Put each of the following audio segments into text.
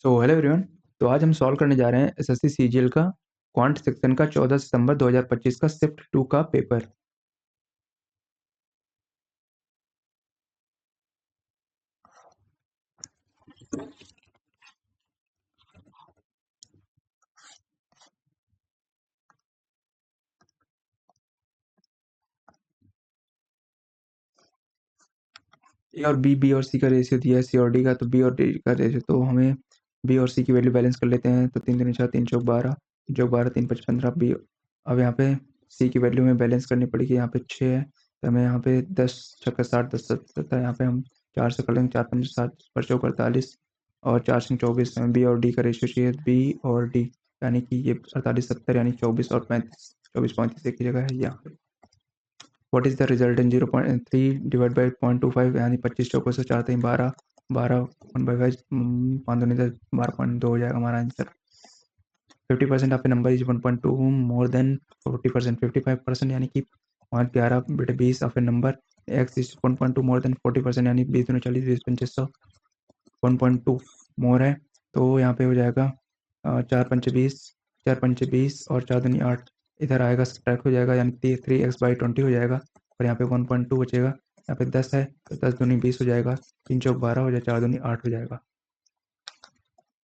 So hello everyone. तो आज हम सॉल्व करने जा रहे हैं एसएससी सीजीएल का क्वांट सेक्शन का 14 सितंबर 2025 का शिफ्ट 2 का पेपर। ए और बी और सी का रेशियो दिया है, सी और डी का, तो बी और डी का रेशियो, तो हमें बी और सी की वैल्यू बैलेंस कर लेते हैं। तो 3 3 6 3 चौक 12, 3 चौक 12 3 5 15 बी। अब यहाँ पे सी की वैल्यू में बैलेंस करनी पड़ेगी। यहाँ पे 6 है तो हमें यहाँ पे 10 छक्का 60 10 70, यहाँ पे हम 4 से कर लेंगे, 4 5 7 पर चौक 48 और 4 से 24। हमें बी और डी का रेशियो चाहिए, बी और डी यानी कि ये 48 70 यानी 24 और 35, 24 35 एक ही जगह है यहाँ पे। What is the result in 0.3 divide by 0.25 यानी 25 चौकों से 4 3 12 12 1/5 5 दूनी 10 12.2 हो जाएगा हमारा answer. 50% of A number is 1.2 more than 40%। 55% यानी कि 5 11 बटे 20 of A number x is 1.2 more than 40% यानी 20 दूनी 40 20 25 100 1.2 मोर है। तो यहाँ पे हो जाएगा 4 पंचे 20, 4 पंचे 20 और 4 दूनी 8, इधर आएगा सब्ट्रैक्ट हो जाएगा यानी 3x/20 हो जाएगा और यहाँ पे 1.2 बचेगा। यहाँ पे 10 है तो 10 दूनी 20 हो जाएगा, 3 चौक 12 हो जाएगा, 4 दूनी 8 हो जाएगा।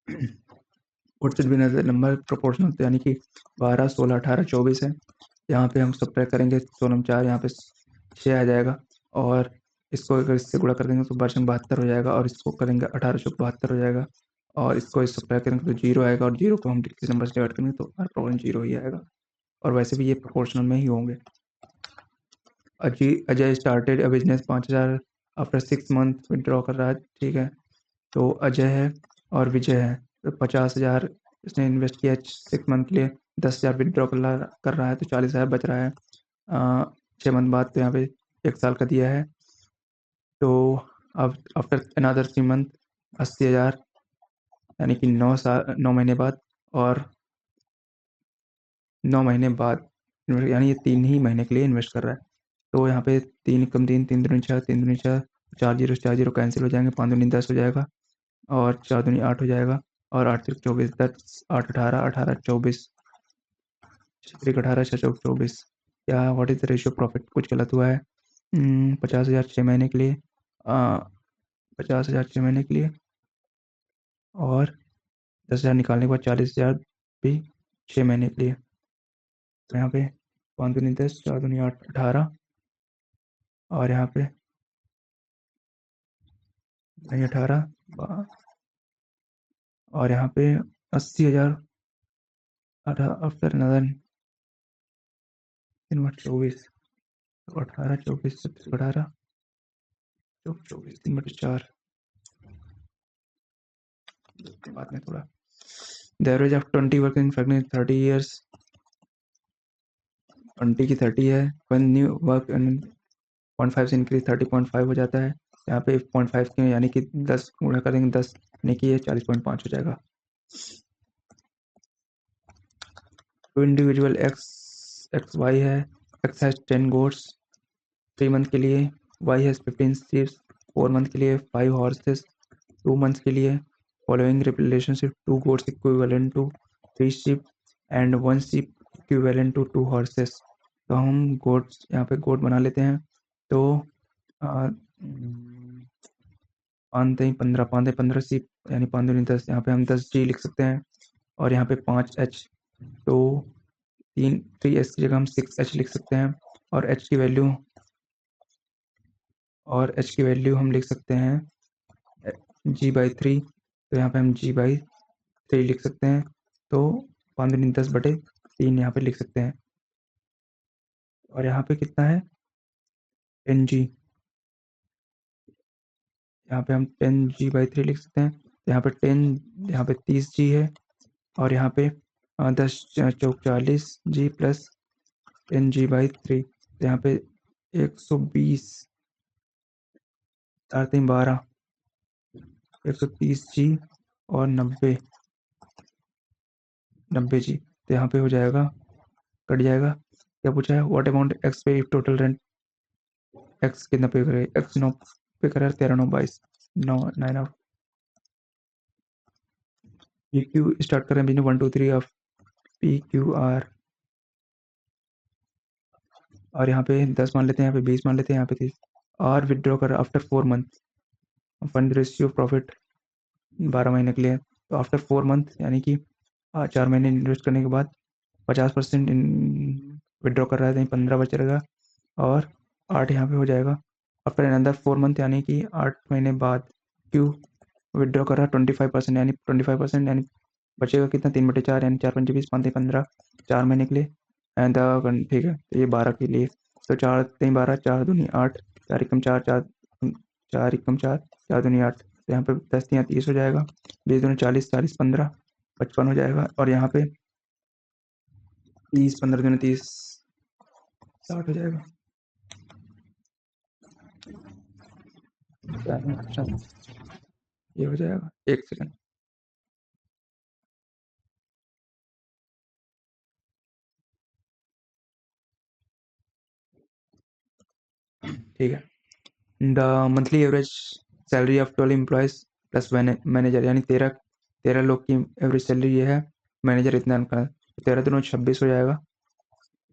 What should be number proportional, तो यानी कि 12 16 18 24 है। यहाँ पे हम सब्ट्रैक्ट करेंगे 16 4, यहाँ पे 6 आ जाएगा और इसको अगर इससे गुणा कर देंगे तो 12 72 हो जाएगा और इसको करेंगे 18 72 हो जाएगा और इसको इस सब्ट्रैक्ट करेंगे तो 0 आएगा और 0 को हम किसी नंबर से डिवाइड करेंगे तो हमारा प्रॉब्लम 0 ही आएगा और वैसे भी ये प्रोपोर्शनल में ही होंगे। Ajay started a business 5000 after 6 month withdraw कर रहा है, ठीक है। तो अजय है और विजय है, तो 50,000 इसने इन्वेस्ट किया 6 मंथ के लिए, 10,000 विड्रॉ कर रहा है तो 40,000 बच रहा है 6 मंथ बाद। तो यहाँ पे 1 साल का दिया है। तो अब आफ्टर अनदर 3 मंथ 80,000 यानी कि 9 महीने बाद और 9 महीने बाद यानी ये 3 ही महीने के लिए इन्वेस्ट कर रहा है। तो यहाँ पे 3 कम 3 3 दूनी 6 3 दूनी 6, 4 जीरो 4 जीरो कैंसिल हो जाएंगे, 5 दूनी 10 हो जाएगा और 4 दूनी 8 हो जाएगा और 8 3 24 10 8 18 18 24 6 18 6 चौक 24। क्या what is the ratio profit, कुछ गलत हुआ है। 50,000 6 महीने के लिए, 50,000 6 महीने के लिए और 10,000 निकालने के बाद 40,000 भी 6 महीने के लिए। तो यहाँ पे 5 दूनी 10 4 दूनी 8 18 और यहाँ पे नहीं 18 और यहाँ पे 80,000 आफ्टर अनदर 24, 18 24 18 24 3/4 बाद में थोड़ा। The average of 20 working factory 30 years, 20 की 30 है, वन न्यू वर्क 0.5 से इंक्रीज 30.5 हो जाता है। यहाँ पे 0.5 की यानी कि 10 गुणा करेंगे 10 यानी कि ये 40.5 हो जाएगा। टू इंडिविजुअल एक्स वाई है, एक्स हैज 10 गोट्स 3 मंथ के लिए, वाई हैज 15 शीप्स 4 मंथ के लिए, 5 हॉर्सेस 2 मंथ के लिए। Following relationship 2 goats equivalent to 3 sheep and 1 sheep equivalent to 2 horses. तो हम गोट्स यहाँ पे गोट बना लेते हैं। तो 5 15 सी यानी 5 दूनी 10, यहाँ पे हम 10 जी लिख सकते हैं और यहाँ पे 5 एच, तो 3 एच की जगह हम 6 एच लिख सकते हैं और एच की वैल्यू हम लिख सकते हैं g/3। तो यहाँ पे हम g/3 लिख सकते हैं। तो 5 दूनी 10/3 यहाँ पे लिख सकते हैं और यहाँ पे कितना है 10g, यहाँ पे हम 10g/3 लिख सकते हैं। यहाँ पे 10, यहाँ पे 30g है और यहाँ पे 10 चौक 40 जी प्लस 10g/3, तो यहाँ पे 120 4 3 12 130g और 90 जी, तो यहाँ पे हो जाएगा कट जाएगा। क्या पूछा है, व्हाट अमाउंट एक्स पे टोटल रेंट, एक्स कितना पे करे, एक्स 9 पे करे 13 9 22 9 9 पी क्यू स्टार्ट कर रहे हैं business 1 2 3 of P Q R, और यहाँ पे 10 मान लेते हैं, यहाँ पे 20 मान लेते हैं, यहाँ पे 30, और विदड्रॉ कर after 4 month. Fund ratio profit 12 महीने के लिए, तो आफ्टर 4 मंथ यानी कि 4 महीने इन्वेस्ट करने के बाद 50% विदड्रॉ कर रहा है, तो 15 बच रहेगा, और 8 यहाँ पे हो जाएगा। आफ्टर अनदर 4 मंथ यानी कि 8 महीने बाद क्यू विदड्रॉ कर रहा है 25%, यानी बचेगा कितना, 3/4 यानी 4 पंजे 20, 5 3 15, 4 महीने के लिए। एंड ठीक है, तो ये 12 के लिए, तो 4 3 12, 4 दूनी 8, 4 एकम 4, 4 4 एकम 4, 4 दूनी 8, तो यहाँ पे 10 या 30 हो जाएगा, 20 दूनी 40, 40 15 55 हो जाएगा, और यहाँ पे 30 15 दूनी 30 60 हो जाएगा। अच्छा, ये हो जाएगा, 1 सेकंड। ठीक है, the monthly average salary of 12 employees plus manager, यानी 13 लोग की एवरेज सैलरी ये है, मैनेजर इतना का, 13 दूनी 26 हो जाएगा,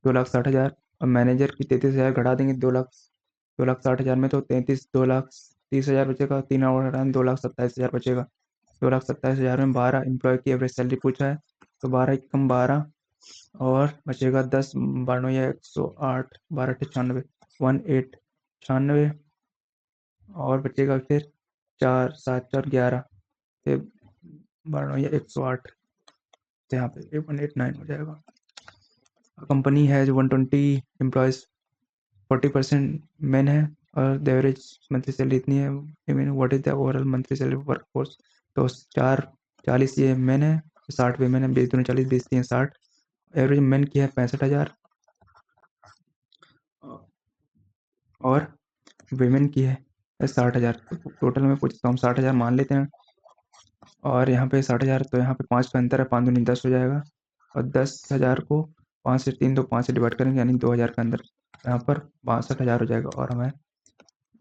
2,60,000, और मैनेजर की 33,000 घटा देंगे, 2,60,000 में, तो 2,30,000 बचेगा, 3 और हटाएं 2,27,000 बचेगा। 2,27,000 में 12 एम्प्लॉय की एवरेज सैलरी पूछा है, तो 12 कम 12, और बचेगा 10 12 या 108, 12 96, 1896, और बचेगा फिर 4 7 4 11 से 12 या 108, तो यहाँ पे 189 हो जाएगा। कंपनी है जो 120 एम्प्लॉयज, 40% मेन है, और द एवरेज मंथली सैलरी इतनी है, I mean what is the overall monthly salary work force, तो 40 ये मेन है, 60 वीमेन है, 20 दूनी 40, 20 3 60, एवरेज मेन की है 65,000, और वीमेन की है 60,000, टोटल में पूछता हूँ 60,000 मान लेते हैं, और यहाँ पे 60,000, तो यहाँ पे 5 का अंतर है, 5 दूनी 10 हो जाएगा, और 10,000 को 5 से 3 तो 5 से डिवाइड करेंगे, यानी 2,000 का अंदर, यहाँ पर 62,000 हो जाएगा, और हमें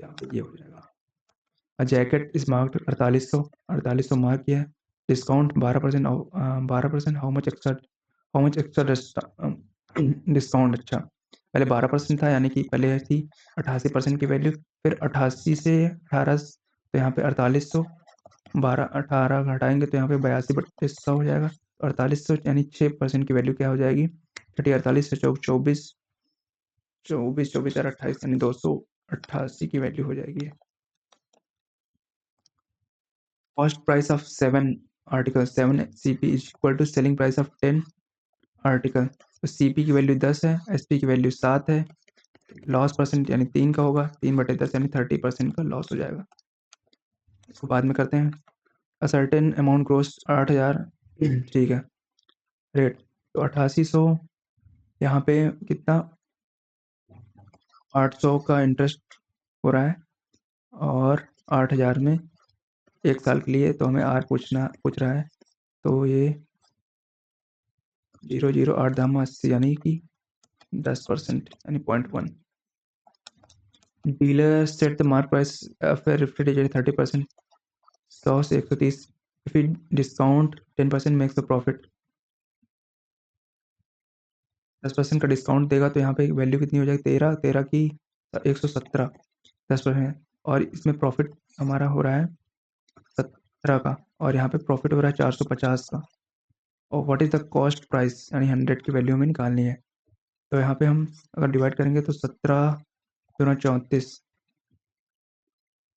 यहाँ पे ये हो जाएगा। जैकेट इस मार्क्ड 4800 मार्क किया है, discount 12%, 12%, how much extra discount, अच्छा पहले 12% था, यानी कि पहले थी 88% की वैल्यू, फिर 88 से 18, तो यहाँ पे 4800, 12 18 घटाएंगे तो यहाँ पे 82/100 हो जाएगा, 4800 यानी 6% की वैल्यू क्या हो जाएगी, 48 से 24 24 24 और 28 यानी 288 की वैल्यू हो जाएगी। Cost price of 7 article, 7 CP is equal to selling price of 10 article, तो CP की वैल्यू 10 है, SP की वैल्यू 7 है, लॉस परसेंट यानी 3 का होगा, 3/10 यानी 30% का लॉस हो जाएगा। इसको बाद में करते हैं। अ सर्टेन अमाउंट ग्रोस 8,000, ठीक है, रेट तो 8800, यहाँ पे कितना 800 का इंटरेस्ट हो रहा है, और 8,000 में 1 साल के लिए, तो हमें आर पूछ रहा है, तो ये 0.08 दाम 80 यानी कि 10% यानी 0.1। Dealer set the mark price फिर रिफ्लेक्टेड 30%, 100 से 130, फिर डिस्काउंट 10% मेक्स द प्रॉफिट, 10% का डिस्काउंट देगा, तो यहाँ पे वैल्यू कितनी हो जाएगी, 13 13 की 117, 10%, और इसमें प्रॉफिट हमारा हो रहा है 17 का, और यहाँ पे प्रॉफिट हो रहा है 450 का, और what is the cost price यानी 100 की वैल्यू हमें निकालनी है, तो यहाँ पे हम अगर डिवाइड करेंगे तो 17 दूना 34,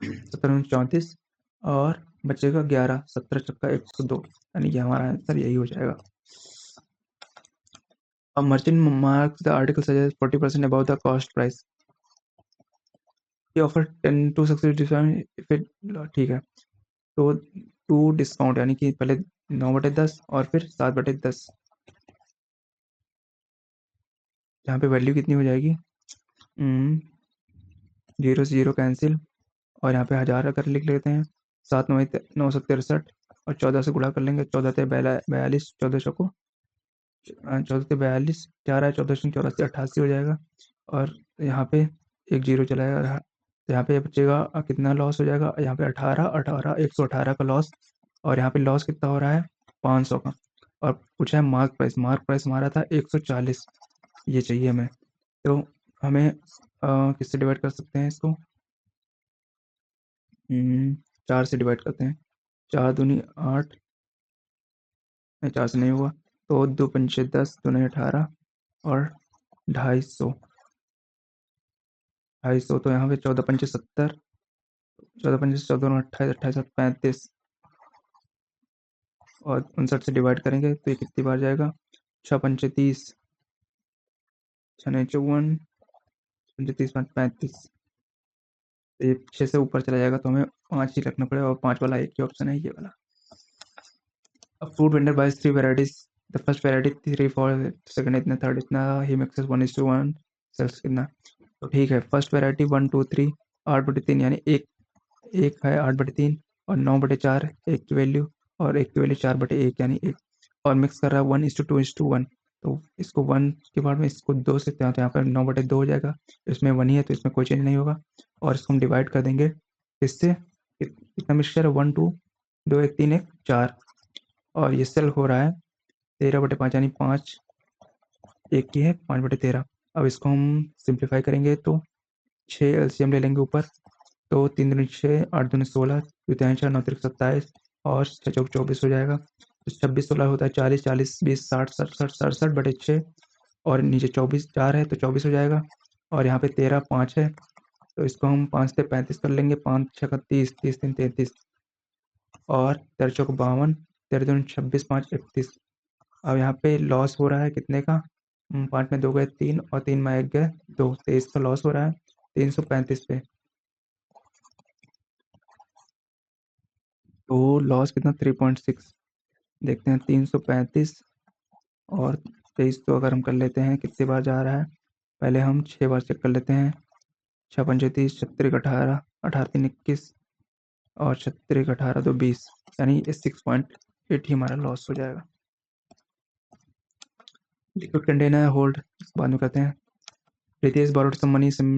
17 दूना 34, और बचेगा 11, 17 छक्का 102, यानी कि हमारा आंसर यही हो जाएगा। अब merchant marks the article suggest 40% above the cost price, ये offer 10 two success discount if it, ठीक है, तो 2 डिस्काउंट यानी कि पहले 9/10 और फिर 7/10, यहाँ पे वैल्यू कितनी हो जाएगी, 0 से 0 कैंसिल, और यहाँ पे 1000 अगर लिख लेते हैं, 7 9 963, और 14 से गुणा कर लेंगे, 14 से 42, 14 को 14 से 42, 4 है, 14 से 84, 88 हो जाएगा, और यहाँ पे एक जीरो चलाएगा, तो यहाँ पे बचेगा कितना लॉस हो जाएगा, यहाँ पे 18 18 118 का लॉस, और यहाँ पे लॉस कितना हो रहा है 500 का। और पूछा है मार्क प्राइस हमारा था 140, ये चाहिए हमें। तो हमें किससे डिवाइड कर सकते हैं इसको? 4 से डिवाइड करते हैं। 4 दूनी 8, नहीं 4 से नहीं हुआ, तो 2 पंचे 10, 2 नहीं 18 और 250, 250 तो यहाँ पे 14 पंचे 70, 14 पंचे 14 28, 28 35 और 59 से डिवाइड करेंगे तो ये कितनी बार जाएगा? 6 पंचे 30, 6 नहीं 54, पंचे 30 5 35, ये 6 से ऊपर चला जाएगा तो हमें 5 ही रखना पड़ेगा, और 5 वाला एक ही ऑप्शन है, ये वाला। A fruit vendor buys 3 varieties. The first variety 3 for, second इतना, third इतना, he mixes 1:1, sells कितना। तो ठीक है, फर्स्ट वैरायटी 1 2 3 8/3 यानी एक है 8/3 और 9/4 एक की वैल्यू, और एक की वैल्यू 4/1 यानी एक, और मिक्स कर रहा है 1:2:1। तो इसको 1 के बाद में इसको 2 से, तो यहाँ पर 9/2 हो जाएगा, इसमें 1 ही है तो इसमें कोई चेंज नहीं होगा। और इसको हम डिवाइड कर देंगे इससे, कितना मिक्सचर है? 1 2 2 1 3 1 4, और ये सेल हो रहा है 13/5 यानी 5 एक की है 5/13। अब इसको हम सिंप्लीफाई करेंगे तो 6 एलसीएम ले लेंगे ऊपर, तो 3 दूनी 6, 8 दूनी 16, 2 3 4 9 3 27 और 6 चौक 24 हो जाएगा। तो 26 16 होता है 40, 40 20 60 67 67/6, और नीचे 24 4 है तो 24 हो जाएगा, और यहाँ पे 13 5 है तो इसको हम 5 से 35 कर लेंगे, 5 6 30, 30 3 33 और 13 चौक 52, 13 दूनी 26 5 31। अब यहाँ पे लॉस हो रहा है कितने का? 5 में 2 गए 3 और 3 में 1 गए 2, 23 का लॉस हो रहा है 335 पे। तो लॉस कितना? 3.6। देखते हैं 335 और 23, तो अगर हम कर लेते हैं कितनी बार जा रहा है, पहले हम 6 बार चेक कर लेते हैं। 6 पंचे 30, 36 18, 18 3 21 और 36 18 तो 20, यानी 6.8 ही हमारा लॉस हो जाएगा। लिक्विड कंटेनर होल्ड बाद में करते हैं। Ritesh borrowed some money, some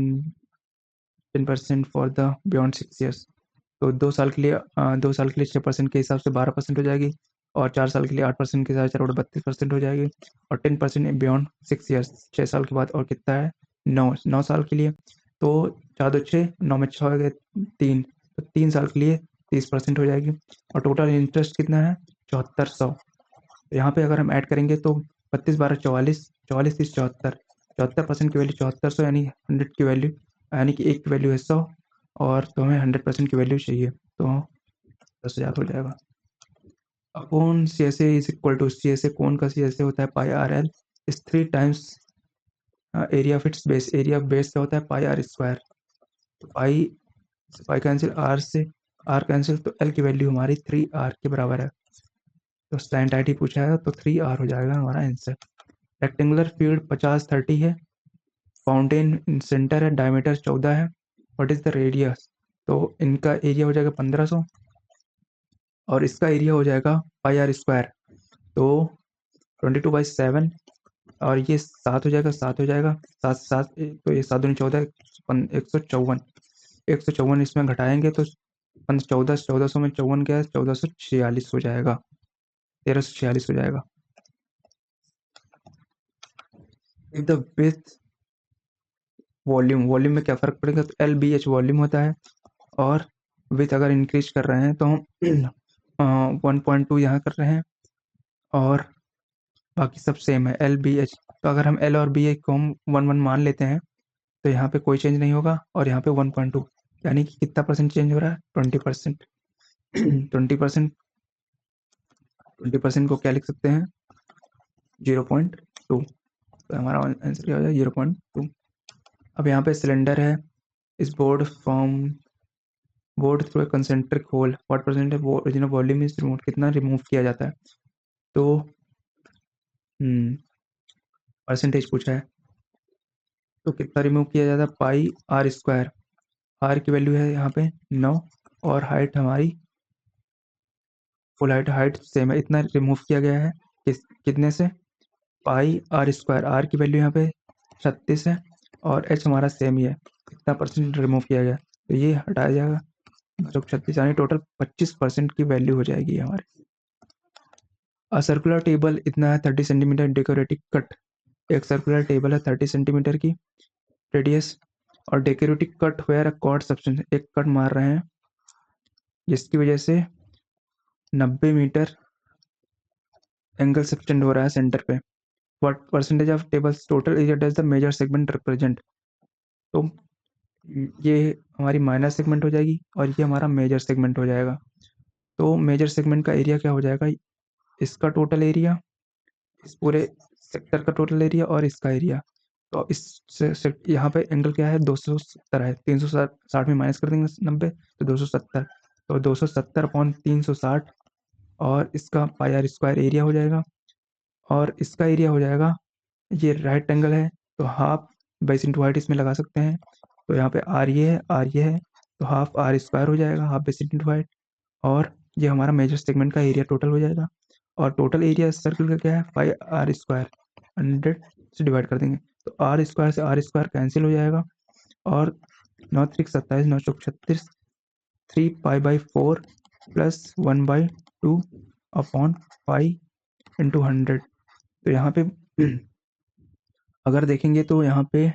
10% for the beyond 6 years। तो 2 साल के लिए 6% के हिसाब से 12% हो जाएगी, और 4 साल के लिए 8% के हिसाब से 32% हो जाएगी, और 10% बियॉन्ड 6 ईयर्स 6 साल के बाद, और कितना है? 9 साल के लिए। तो 4 2 6, 9 में 6 हो गए 3, तो 3 साल के लिए 30% हो जाएगी, और टोटल इंटरेस्ट कितना है? 7400। यहाँ पे अगर हम ऐड करेंगे तो 32 12 44, 44 30 74, 74% की वैल्यू 7400, यानी 100 की वैल्यू, यानी कि एक की वैल्यू है 100, और तो हमें 100% की वैल्यू चाहिए, तो 10,000 हो जाएगा। Upon C S A is equal to, C S A कौन का सी एस ए होता है? Pi r l is 3 times area of its base. Area of base का होता है पाई आर स्क्वायर। तो पाई कैंसिल, आर कैंसिल, तो l की वैल्यू हमारी 3r के बराबर है। तो स्लैंट आईटी पूछा है तो 3r हो जाएगा हमारा आंसर। रेक्टेंगुलर फील्ड 50 30 है, फाउंटेन सेंटर है, डायमीटर 14 है, व्हाट इज द रेडियस? तो इनका एरिया हो जाएगा 1500, और इसका एरिया हो जाएगा पाई आर स्क्वायर, तो 22/7, और ये 7 हो जाएगा, 7 हो जाएगा, 7 7, तो ये 7 दूनी 14, 154, 154 इसमें घटाएंगे तो 1400 में 54 क्या है? 1446 हो जाएगा, 1346 हो जाएगा। इफ द विथ वॉल्यूम में क्या फ़र्क पड़ेगा? तो एल बी एच वॉल्यूम होता है, और विथ अगर इंक्रीज कर रहे हैं तो हम 1.2 यहाँ कर रहे हैं, और बाकी सब सेम है एल बी एच। तो अगर हम एल और बी एच को हम 1 1 मान लेते हैं तो यहाँ पे कोई चेंज नहीं होगा, और यहाँ पे 1.2, यानी कि कितना परसेंट चेंज हो रहा है? 20%। 20%, 20% को क्या लिख सकते हैं? 0.2, तो हमारा आंसर क्या हो जाएगा? 0.2। अब यहाँ पे सिलेंडर है, इस board through a concentric hole, what percent है ओरिजिनल वॉल्यूम इज रिमूव, कितना रिमूव किया जाता है? तो परसेंटेज पूछा है, तो कितना रिमूव किया जाता है? पाई आर स्क्वायर, आर की वैल्यू है यहाँ पे 9, और हाइट हमारी फुल हाइट सेम है, इतना रिमूव किया गया है, कितने से? पाई आर स्क्वायर, आर की वैल्यू यहाँ पे 36 है, और एच हमारा सेम ही है, कितना परसेंट रिमूव किया गया? तो ये हटाया जाएगा, जो 36, यानी टोटल 25% की वैल्यू हो जाएगी हमारी। सर्कुलर टेबल इतना है 30 सेंटीमीटर डेकोरेटिव कट, एक सर्कुलर टेबल है 30 सेंटीमीटर की रेडियस, और decorative cut where a chord substance, एक कट मार रहे हैं जिसकी वजह से 90 मीटर एंगल सब्सटेंड हो रहा है सेंटर पे। What percentage of tables total area does the major segment represent. तो ये हमारी माइनर सेगमेंट हो जाएगी और ये हमारा मेजर सेगमेंट हो जाएगा। तो मेजर सेगमेंट का एरिया क्या हो जाएगा, इसका टोटल एरिया, इस पूरे सेक्टर का टोटल एरिया और इसका एरिया। तो यहाँ पे एंगल क्या है 270 है, 360 में माइनस कर देंगे 90 तो 270, तो 270 अपॉन 360 और इसका पाई आर स्क्वायर एरिया हो जाएगा, और इसका एरिया हो जाएगा, ये राइट एंगल है तो हाफ बेस इंटू हाइट इसमें लगा सकते हैं। तो यहाँ पे आर ये है, आर ये है, तो हाफ आर स्क्वायर हो जाएगा, हाफ बेस इंटू हाइट, और ये हमारा मेजर सेगमेंट का एरिया टोटल हो जाएगा। और टोटल एरिया सर्कल का क्या है 5r² 100 से डिवाइड कर देंगे तो आर स्क्वायर से आर स्क्वायर कैंसिल हो जाएगा, और 9 3 27 9 चौक 36 3 पाई/4 प्लस 1/2 अपॉन पाई इंटू 100। तो यहाँ पे अगर देखेंगे तो यहाँ पे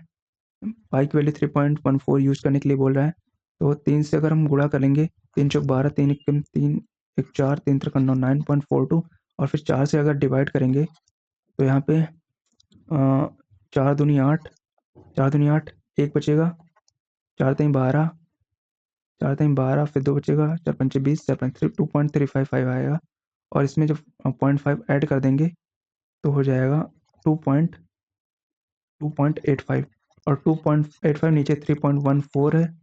पाई की वैल्यू 3.14 यूज करने के लिए बोल रहा है। तो 3 से अगर हम गुणा करेंगे, 3 चौक 12, 3 एकम 3 एक 4, 3 त्रिक 9, 9.42, और फिर 4 से अगर डिवाइड करेंगे तो यहाँ पे 4 दूनी 8, 4 दूनी 8, एक बचेगा, 4 तीन 12, 4 तीन 12, फिर 2 बचेगा, 4 पंचे 20, 4 पंचे 2.355 आएगा, और इसमें जब 0.5 ऐड कर देंगे तो हो जाएगा 2.85, और 2.85 नीचे 3.14 है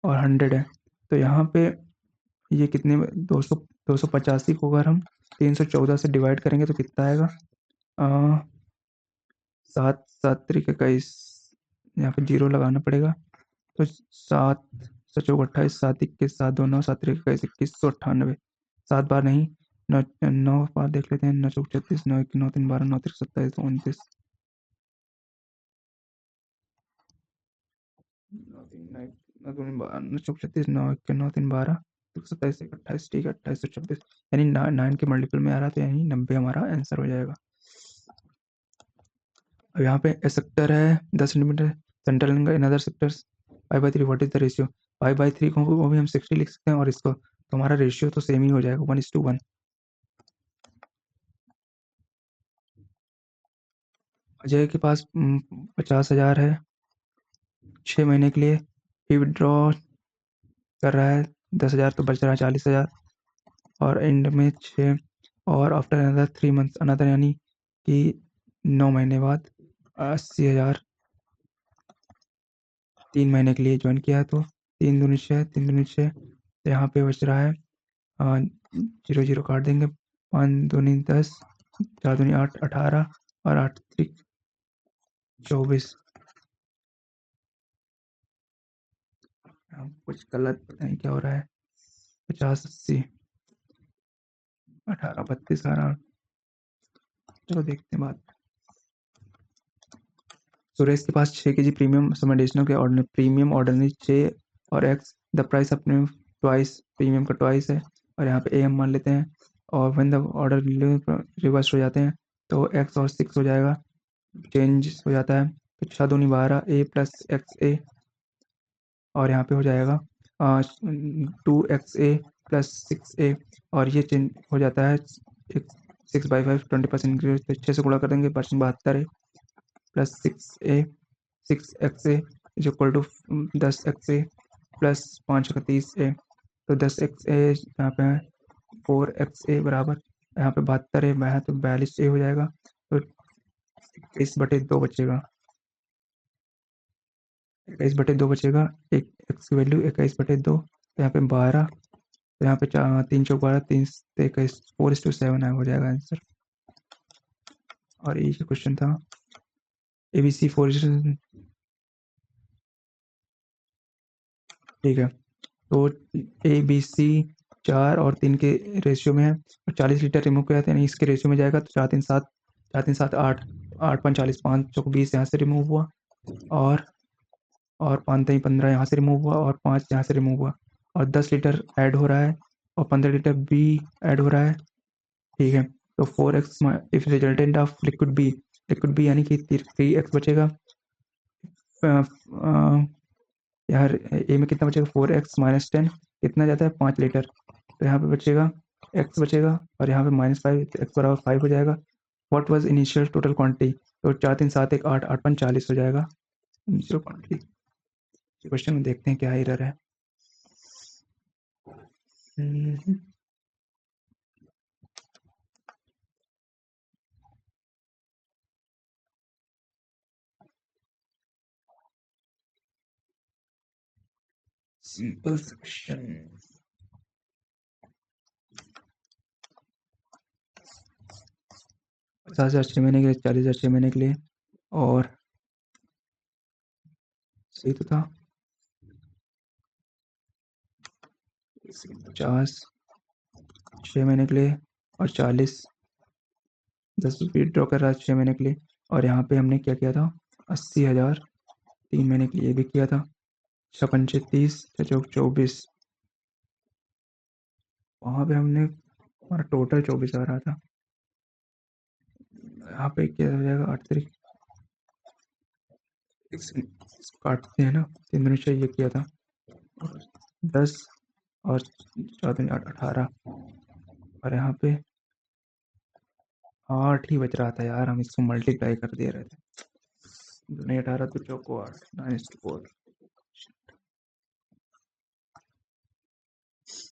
और 100 है। तो यहाँ पे ये कितने में 285 को अगर हम 314 से डिवाइड करेंगे तो कितना आएगा, 7 7 त्रिक 21, यहाँ पे जीरो लगाना पड़ेगा, तो 7 7 28, 7 21, 7 2 9, 7 त्रिक 21, 2198, 7 बार नहीं, 9 9 बार देख लेते हैं, 9 चौक 36, 9 1 9 3 12, 9 त्रिक 27, 29, 9 चौक 36, 9 1 9 3 12, 27 28, ठीक है 2826, यानी 9 के मल्टीपल में आ रहा है, तो यानी 90 हमारा आंसर हो जाएगा। अब यहाँ पे ए सेक्टर है 10 centimetre, central angle in other sectors पाई/3, व्हाट इज द रेशियो। पाई/3 को वो भी हम 60 लिख सकते हैं, और इसको तो हमारा रेशियो तो सेम ही हो जाएगा 1:1। अजय के पास 50,000 है 6 महीने के लिए, ही विड्रॉ कर रहा है 10,000, तो बच रहा है 40,000, और एंड में 6, और आफ्टर अनदर 3 मंथ्स अनदर, यानी कि 9 महीने बाद 80,000 3 महीने के लिए ज्वाइन किया है, तो 3 दूनी 6, 3 दूनी 6, तो यहाँ पे बच रहा है 0 काट देंगे, 5 दूनी 10, 4 दूनी 8, 18, और 8 त्रिक 24। कुछ गलत पता नहीं क्या हो रहा है, 50 80 18 32 आ रहा, चलो देखते हैं बात। सुरेश के पास 6 kg प्रीमियम समडेशनल के ऑर्डर, प्रीमियम ऑर्डनरी 6 और एक्स, द प्राइस अपने ट्वाइस, प्रीमियम का ट्वाइस है, और यहाँ पे ए हम मान लेते हैं, और व्हेन द ऑर्डर रिवर्स हो जाते हैं तो एक्स और 6 हो जाएगा, चेंज हो जाता है, तो 6 दूनी 12 ए प्लस एक्स ए, और यहाँ पे हो जाएगा 2xa प्लस 6a, और ये चेंज हो जाता है 6/5 20% इंक्रीज, तो 6 से गुणा कर देंगे, परसेंट 72 है, plus 6x a is equal to 10x a plus 5 का 30a, तो 10x a यहाँ पे है 4x a बराबर, यहाँ पे 72 है तो 42a हो जाएगा, तो 21/2 बचेगा, 21/2 बचेगा, एक एक्स की वैल्यू 21/2, तो यहाँ पे 12, तो यहाँ पे 3 चौक 12, 3 से 21, 4:7 हो जाएगा आंसर। और ये क्वेश्चन था ABC 4, ठीक है, तो ABC 4 और 3 के रेशियो में है, और 40 लीटर रिमूव किया था, यानी इसके रेशियो में जाएगा, तो 4 3 7, 4 3 7 8, 8 5 40, 5 चौक 20 यहाँ से रिमूव हुआ, और 5 3 15 यहाँ से रिमूव हुआ, और 5 यहाँ से रिमूव हुआ, और 10 लीटर ऐड हो रहा है, और 15 लीटर बी ऐड हो रहा है, ठीक है। तो 4x if resultant of liquid B यानी कि 3x बचेगा। यार ए में कितना बचेगा, 4x-10 कितना जाता है 5 लीटर, तो यहाँ पे बचेगा x बचेगा और यहाँ पे -5, तो x बराबर 5 हो जाएगा। What was initial total quantity, तो 4 3 7 1 8 8 5 40 हो जाएगा इनिशियल क्वांटिटी। क्वेश्चन में देखते हैं क्या एरर है। Simple question. 50,000 6 महीने के लिए, 40,000 6 महीने के लिए, और सही तो था 50 6 महीने के लिए और 40 10 ड्रॉ कर रहा है 6 महीने के लिए। और यहाँ पे हमने क्या किया था, 80,000 3 महीने के लिए भी किया था। 6 पंचे 30, 6 चौक 24, वहाँ पे हमने हमारा टोटल 24 आ रहा था। यहाँ पे क्या हो जाएगा, 8 तारीख काटते हैं ना, 3 दिन से ये किया था, 10 और 4 दिन 8 18, और यहाँ पे 8 ही बच रहा था यार, हम इसको मल्टीप्लाई कर दे रहे थे। 2 18 तो चौको 8 9 4